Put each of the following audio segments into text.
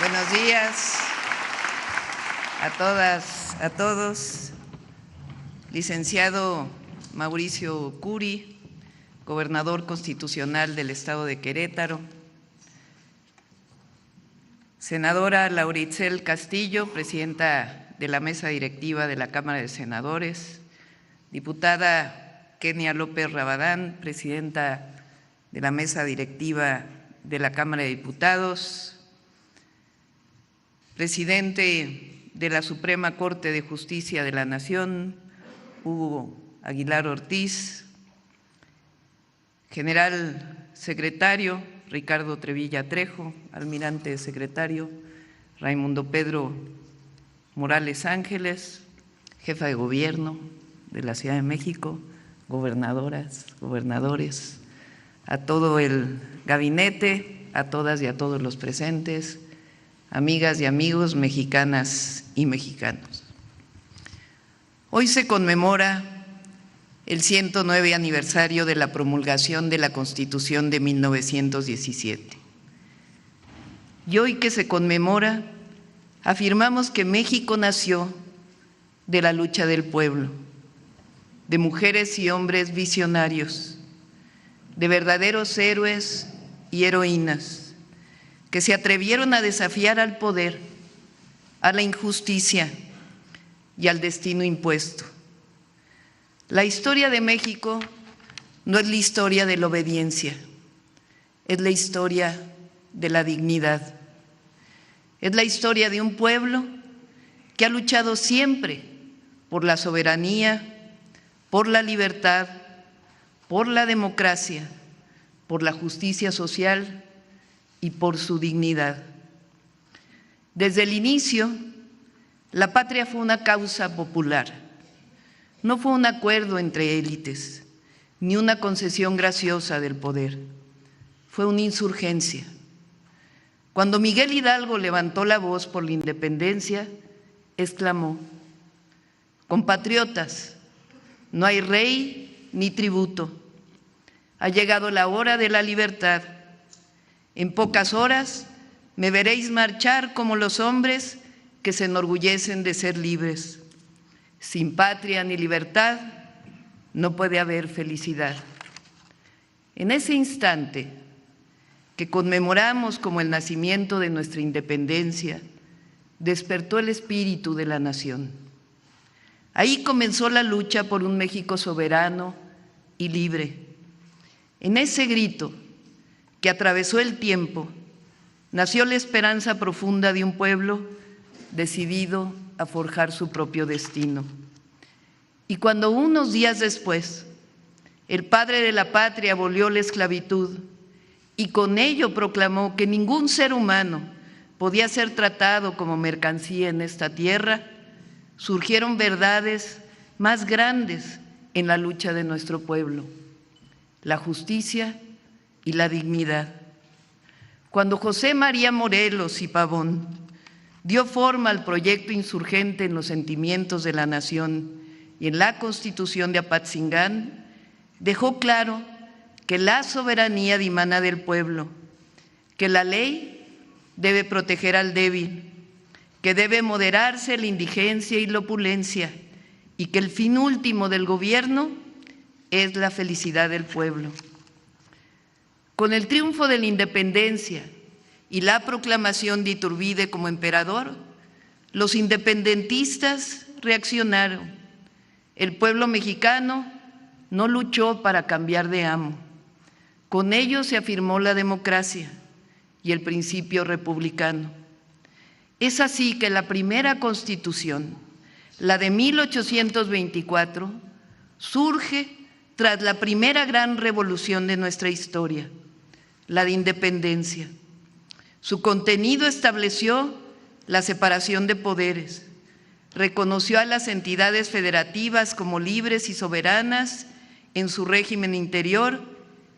Buenos días a todas, a todos. Licenciado Mauricio Curi, gobernador constitucional del Estado de Querétaro. Senadora Laura Itzel Castillo, presidenta de la mesa directiva de la Cámara de Senadores. Diputada Kenia López Rabadán, presidenta de la mesa directiva de la Cámara de Diputados. Presidente de la Suprema Corte de Justicia de la Nación, Hugo Aguilar Ortiz. General secretario, Ricardo Trevilla Trejo. Almirante secretario, Raimundo Pedro Morales Ángeles. Jefa de Gobierno de la Ciudad de México, gobernadoras, gobernadores, a todo el gabinete, a todas y a todos los presentes, amigas y amigos, mexicanas y mexicanos. Hoy se conmemora el 109 aniversario de la promulgación de la Constitución de 1917. Y hoy que se conmemora, afirmamos que México nació de la lucha del pueblo, de mujeres y hombres visionarios, de verdaderos héroes y heroínas, que se atrevieron a desafiar al poder, a la injusticia y al destino impuesto. La historia de México no es la historia de la obediencia, es la historia de la dignidad. Es la historia de un pueblo que ha luchado siempre por la soberanía, por la libertad, por la democracia, por la justicia social y por su dignidad. Desde el inicio, la patria fue una causa popular. No fue un acuerdo entre élites, ni una concesión graciosa del poder. Fue una insurgencia. Cuando Miguel Hidalgo levantó la voz por la independencia, exclamó: compatriotas, no hay rey ni tributo. Ha llegado la hora de la libertad. En pocas horas me veréis marchar como los hombres que se enorgullecen de ser libres. Sin patria ni libertad no puede haber felicidad. En ese instante que conmemoramos como el nacimiento de nuestra independencia, despertó el espíritu de la nación. Ahí comenzó la lucha por un México soberano y libre. En ese grito que atravesó el tiempo, nació la esperanza profunda de un pueblo decidido a forjar su propio destino. Y cuando unos días después, el padre de la patria abolió la esclavitud y con ello proclamó que ningún ser humano podía ser tratado como mercancía en esta tierra, surgieron verdades más grandes en la lucha de nuestro pueblo: la justicia y la dignidad. Cuando José María Morelos y Pavón dio forma al proyecto insurgente en los sentimientos de la nación y en la Constitución de Apatzingán, dejó claro que la soberanía dimana del pueblo, que la ley debe proteger al débil, que debe moderarse la indigencia y la opulencia y que el fin último del gobierno es la felicidad del pueblo. Con el triunfo de la independencia y la proclamación de Iturbide como emperador, los independentistas reaccionaron. El pueblo mexicano no luchó para cambiar de amo. Con ello se afirmó la democracia y el principio republicano. Es así que la primera Constitución, la de 1824, surge tras la primera gran revolución de nuestra historia, la de independencia. Su contenido estableció la separación de poderes, reconoció a las entidades federativas como libres y soberanas en su régimen interior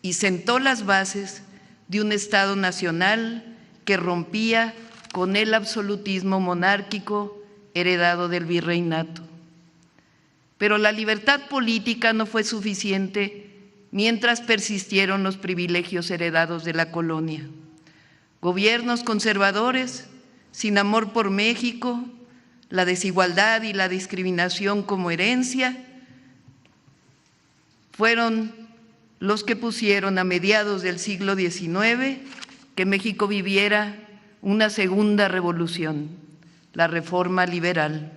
y sentó las bases de un Estado nacional que rompía con el absolutismo monárquico heredado del virreinato. Pero la libertad política no fue suficiente mientras persistieron los privilegios heredados de la colonia. Gobiernos conservadores sin amor por México, la desigualdad y la discriminación como herencia, fueron los que pusieron a mediados del siglo XIX que México viviera una segunda revolución, la Reforma Liberal.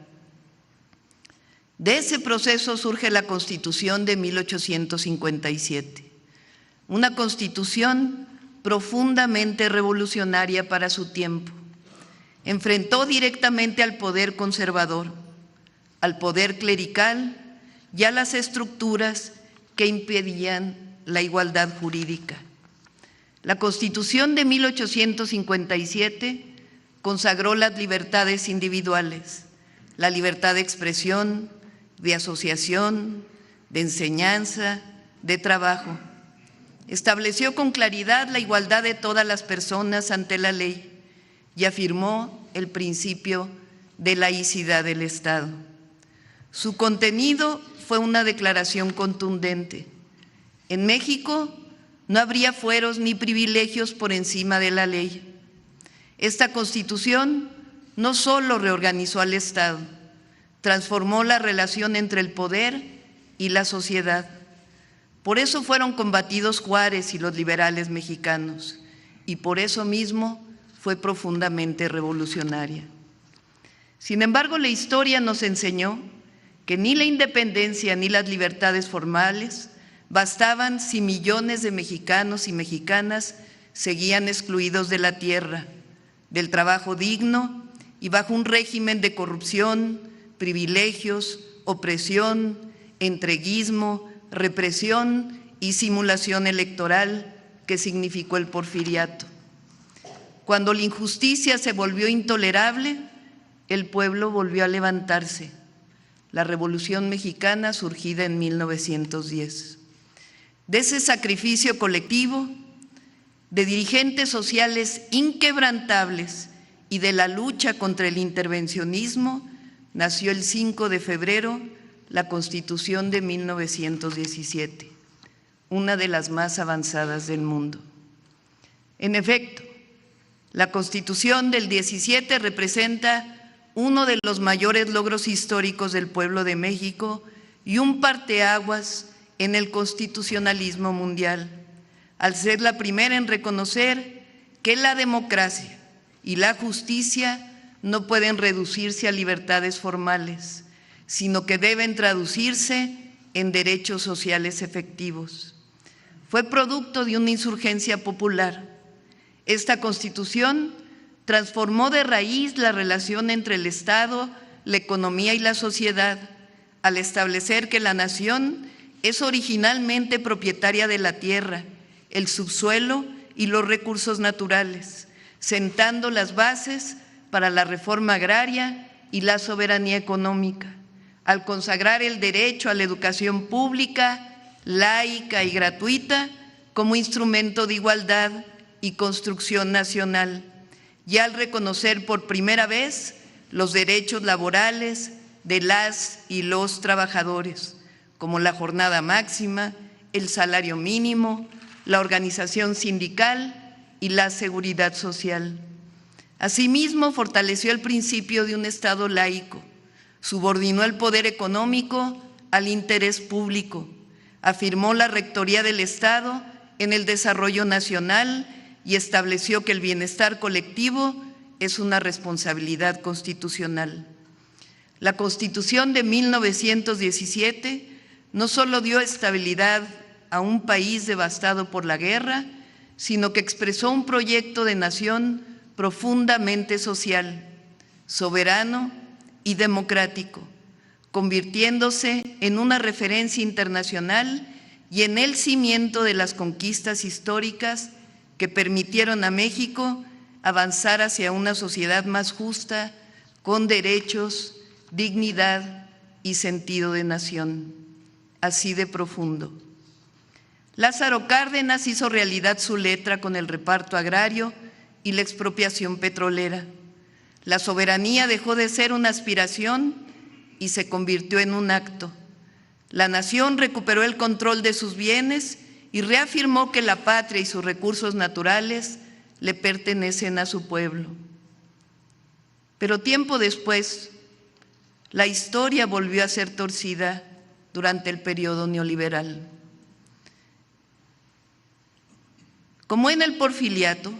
De ese proceso surge la Constitución de 1857, una constitución profundamente revolucionaria para su tiempo. Enfrentó directamente al poder conservador, al poder clerical y a las estructuras que impedían la igualdad jurídica. La Constitución de 1857 consagró las libertades individuales, la libertad de expresión, de asociación, de enseñanza, de trabajo. Estableció con claridad la igualdad de todas las personas ante la ley y afirmó el principio de laicidad del Estado. Su contenido fue una declaración contundente. En México no habría fueros ni privilegios por encima de la ley. Esta Constitución no solo reorganizó al Estado, transformó la relación entre el poder y la sociedad. Por eso fueron combatidos Juárez y los liberales mexicanos, y por eso mismo fue profundamente revolucionaria. Sin embargo, la historia nos enseñó que ni la independencia ni las libertades formales bastaban si millones de mexicanos y mexicanas seguían excluidos de la tierra, del trabajo digno y bajo un régimen de corrupción, privilegios, opresión, entreguismo, represión y simulación electoral que significó el porfiriato. Cuando la injusticia se volvió intolerable, el pueblo volvió a levantarse. La Revolución Mexicana surgida en 1910. De ese sacrificio colectivo, de dirigentes sociales inquebrantables y de la lucha contra el intervencionismo, nació el 5 de febrero la Constitución de 1917, una de las más avanzadas del mundo. En efecto, la Constitución del 17 representa uno de los mayores logros históricos del pueblo de México y un parteaguas en el constitucionalismo mundial, al ser la primera en reconocer que la democracia y la justicia no pueden reducirse a libertades formales, sino que deben traducirse en derechos sociales efectivos. Fue producto de una insurgencia popular. Esta Constitución transformó de raíz la relación entre el Estado, la economía y la sociedad, al establecer que la nación es originalmente propietaria de la tierra, el subsuelo y los recursos naturales, sentando las bases para la reforma agraria y la soberanía económica, al consagrar el derecho a la educación pública, laica y gratuita como instrumento de igualdad y construcción nacional, y al reconocer por primera vez los derechos laborales de las y los trabajadores, como la jornada máxima, el salario mínimo, la organización sindical y la seguridad social. Asimismo, fortaleció el principio de un Estado laico, subordinó el poder económico al interés público, afirmó la rectoría del Estado en el desarrollo nacional y estableció que el bienestar colectivo es una responsabilidad constitucional. La Constitución de 1917 no solo dio estabilidad a un país devastado por la guerra, sino que expresó un proyecto de nación profundamente social, soberano y democrático, convirtiéndose en una referencia internacional y en el cimiento de las conquistas históricas que permitieron a México avanzar hacia una sociedad más justa, con derechos, dignidad y sentido de nación, así de profundo. Lázaro Cárdenas hizo realidad su letra con el reparto agrario y la expropiación petrolera. La soberanía dejó de ser una aspiración y se convirtió en un acto. La nación recuperó el control de sus bienes y reafirmó que la patria y sus recursos naturales le pertenecen a su pueblo. Pero tiempo después, la historia volvió a ser torcida durante el periodo neoliberal. Como en el Porfiriato,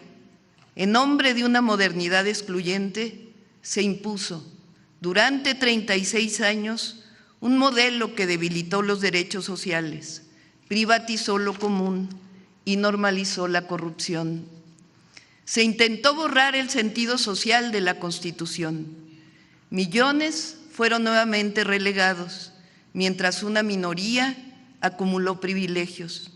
en nombre de una modernidad excluyente, se impuso durante 36 años un modelo que debilitó los derechos sociales, privatizó lo común y normalizó la corrupción. Se intentó borrar el sentido social de la Constitución. Millones fueron nuevamente relegados, mientras una minoría acumuló privilegios.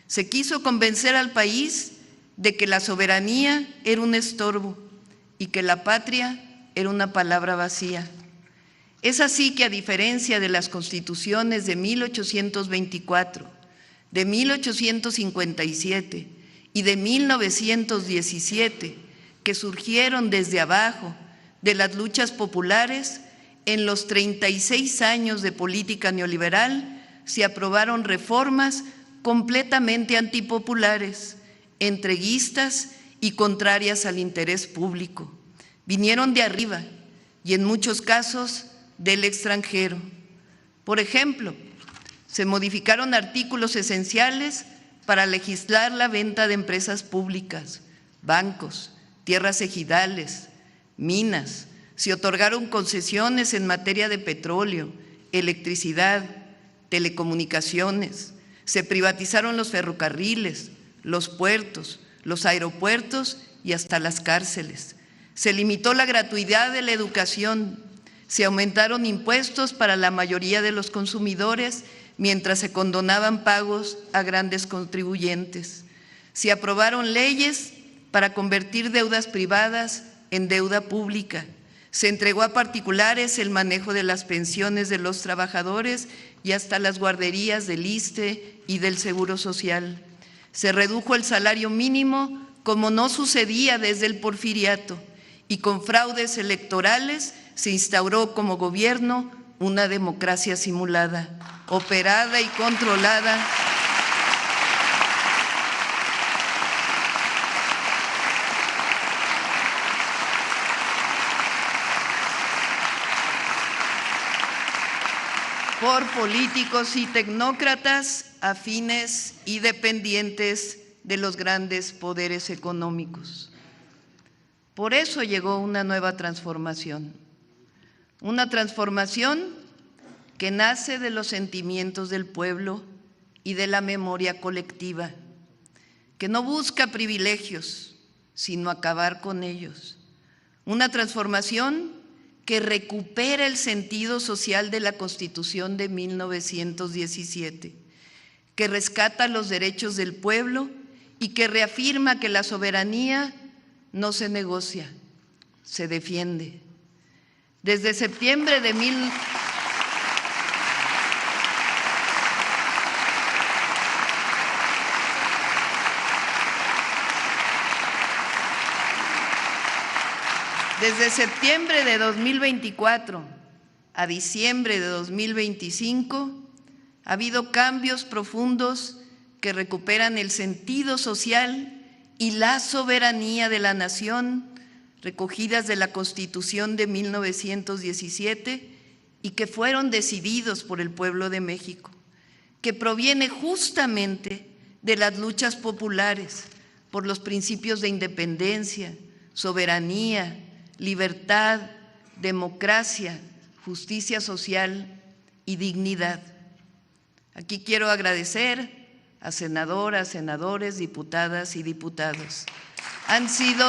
Se quiso convencer al país de que la soberanía era un estorbo y que la patria era una palabra vacía. Es así que, a diferencia de las constituciones de 1824, de 1857 y de 1917, que surgieron desde abajo de las luchas populares, en los 36 años de política neoliberal se aprobaron reformas completamente antipopulares, entreguistas y contrarias al interés público. Vinieron de arriba y en muchos casos del extranjero. Por ejemplo, se modificaron artículos esenciales para legislar la venta de empresas públicas, bancos, tierras ejidales, minas. Se otorgaron concesiones en materia de petróleo, electricidad, telecomunicaciones. Se privatizaron los ferrocarriles, los puertos, los aeropuertos y hasta las cárceles. Se limitó la gratuidad de la educación. Se aumentaron impuestos para la mayoría de los consumidores, mientras se condonaban pagos a grandes contribuyentes. Se aprobaron leyes para convertir deudas privadas en deuda pública. Se entregó a particulares el manejo de las pensiones de los trabajadores y hasta las guarderías del ISSSTE y del Seguro Social. Se redujo el salario mínimo, como no sucedía desde el Porfiriato, y con fraudes electorales se instauró como gobierno una democracia simulada, operada y controlada por políticos y tecnócratas afines y dependientes de los grandes poderes económicos. Por eso llegó una nueva transformación que nace de los sentimientos del pueblo y de la memoria colectiva, que no busca privilegios, sino acabar con ellos. Una transformación que recupera el sentido social de la Constitución de 1917, que rescata los derechos del pueblo y que reafirma que la soberanía no se negocia, se defiende. Desde septiembre de Desde septiembre de 2024 a diciembre de 2025 ha habido cambios profundos que recuperan el sentido social y la soberanía de la nación recogidas de la Constitución de 1917 y que fueron decididos por el pueblo de México, que proviene justamente de las luchas populares por los principios de independencia, soberanía, libertad, democracia, justicia social y dignidad. Aquí quiero agradecer a senadoras, senadores, diputadas y diputados. Han sido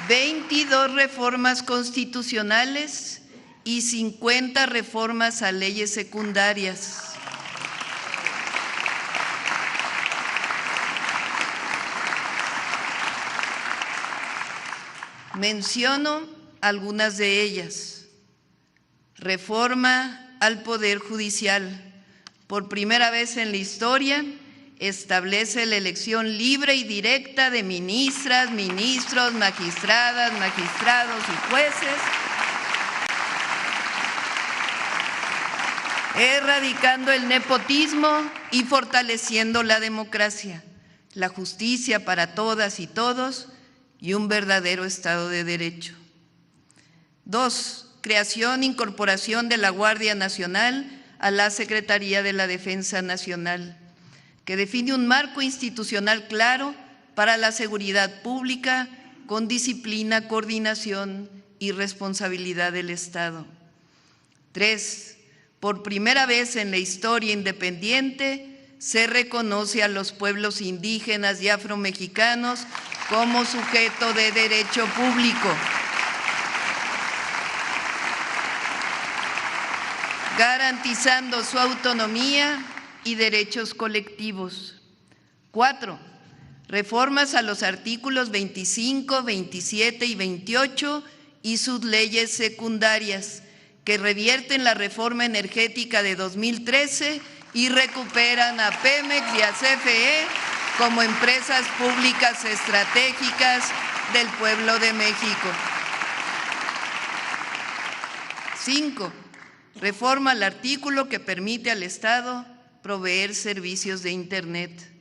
22 reformas constitucionales y 50 reformas a leyes secundarias. Menciono algunas de ellas. Reforma al Poder Judicial. Por primera vez en la historia, establece la elección libre y directa de ministras, ministros, magistradas, magistrados y jueces, erradicando el nepotismo y fortaleciendo la democracia, la justicia para todas y todos y un verdadero Estado de Derecho. 2. Creación e incorporación de la Guardia Nacional a la Secretaría de la Defensa Nacional, que define un marco institucional claro para la seguridad pública con disciplina, coordinación y responsabilidad del Estado. 3. Por primera vez en la historia independiente se reconoce a los pueblos indígenas y afromexicanos como sujeto de derecho público, garantizando su autonomía y derechos colectivos. 4. Reformas a los artículos 25, 27 y 28 y sus leyes secundarias, que revierten la reforma energética de 2013 y recuperan a Pemex y a CFE como empresas públicas estratégicas del pueblo de México. 5. Reforma al artículo que permite al Estado proveer servicios de Internet.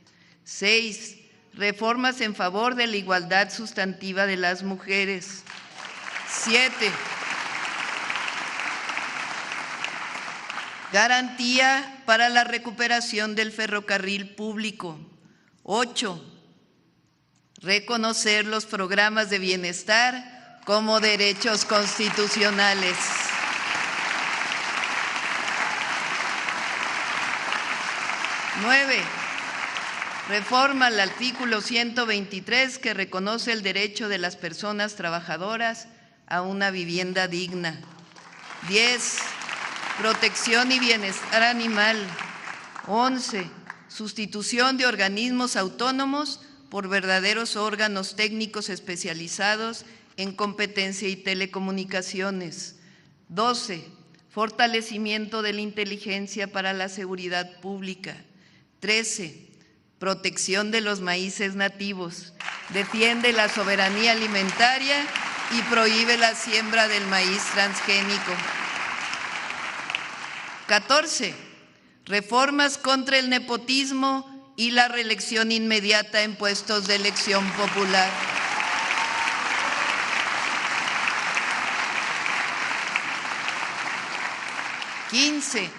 6. Reformas en favor de la igualdad sustantiva de las mujeres. 7. Garantía para la recuperación del ferrocarril público. 8. Reconocer los programas de bienestar como derechos constitucionales. 9. Reforma al artículo 123 que reconoce el derecho de las personas trabajadoras a una vivienda digna. 10. Protección y bienestar animal. 11. Sustitución de organismos autónomos por verdaderos órganos técnicos especializados en competencia y telecomunicaciones. 12. Fortalecimiento de la inteligencia para la seguridad pública. 13. Protección de los maíces nativos. Defiende la soberanía alimentaria y prohíbe la siembra del maíz transgénico. 14. Reformas contra el nepotismo y la reelección inmediata en puestos de elección popular. 15.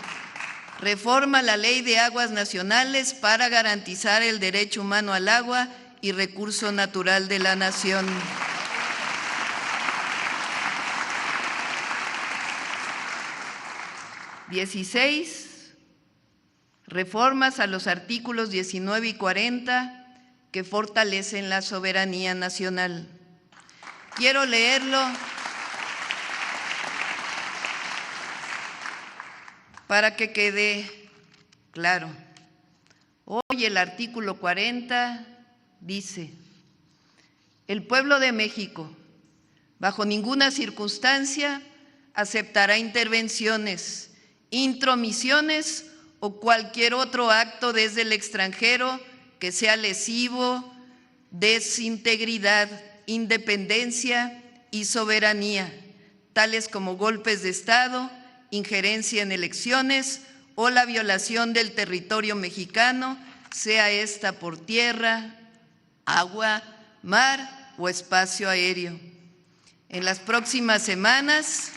Reforma la Ley de Aguas Nacionales para garantizar el derecho humano al agua y recurso natural de la nación. 16. Reformas a los artículos 19 y 40 que fortalecen la soberanía nacional. Quiero leerlo para que quede claro. Hoy el artículo 40 dice: el pueblo de México, bajo ninguna circunstancia, aceptará intervenciones, intromisiones o cualquier otro acto desde el extranjero que sea lesivo de su integridad, independencia y soberanía, tales como golpes de Estado, injerencia en elecciones o la violación del territorio mexicano, sea esta por tierra, agua, mar o espacio aéreo. En las próximas semanas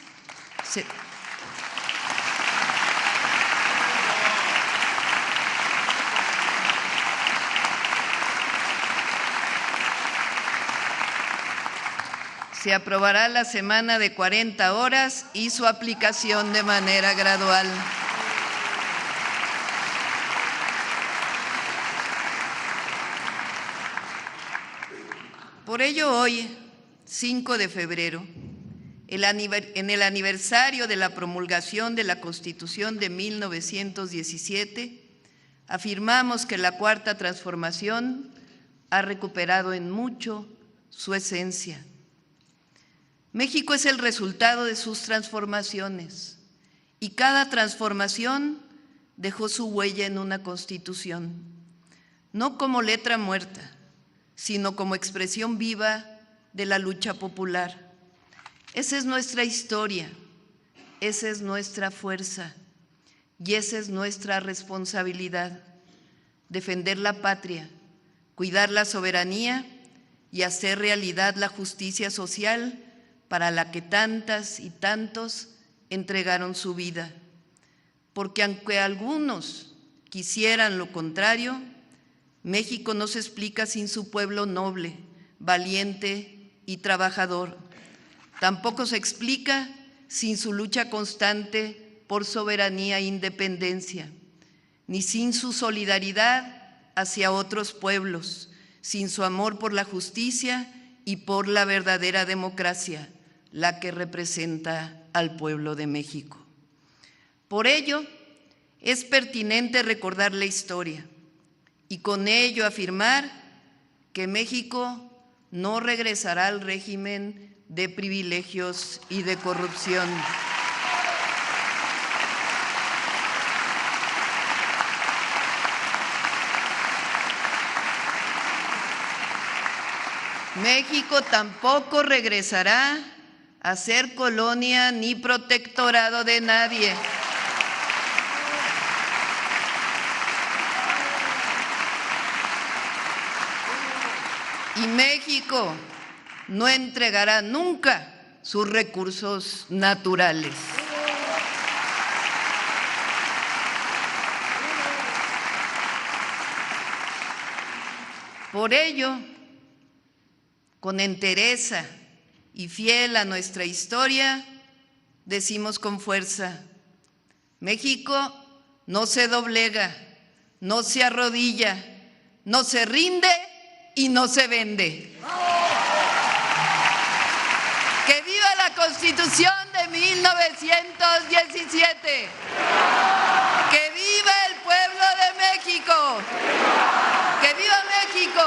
se aprobará la semana de 40 horas y su aplicación de manera gradual. Por ello, hoy, 5 de febrero, en el aniversario de la promulgación de la Constitución de 1917, afirmamos que la Cuarta Transformación ha recuperado en mucho su esencia. México es el resultado de sus transformaciones y cada transformación dejó su huella en una Constitución, no como letra muerta, sino como expresión viva de la lucha popular. Esa es nuestra historia, esa es nuestra fuerza y esa es nuestra responsabilidad. defender la patria, cuidar la soberanía y hacer realidad la justicia social para la que tantas y tantos entregaron su vida. Porque aunque algunos quisieran lo contrario, México no se explica sin su pueblo noble, valiente y trabajador. Tampoco se explica sin su lucha constante por soberanía e independencia, ni sin su solidaridad hacia otros pueblos, sin su amor por la justicia y por la verdadera democracia, la que representa al pueblo de México. Por ello, es pertinente recordar la historia y con ello afirmar que México no regresará al régimen de privilegios y de corrupción. México tampoco regresará a ser colonia ni protectorado de nadie. Y México no entregará nunca sus recursos naturales. Por ello, con entereza y fiel a nuestra historia, decimos con fuerza: México no se doblega, no se arrodilla, no se rinde y no se vende. ¡Que viva la Constitución de 1917! ¡Que viva el pueblo de México! ¡Que viva México!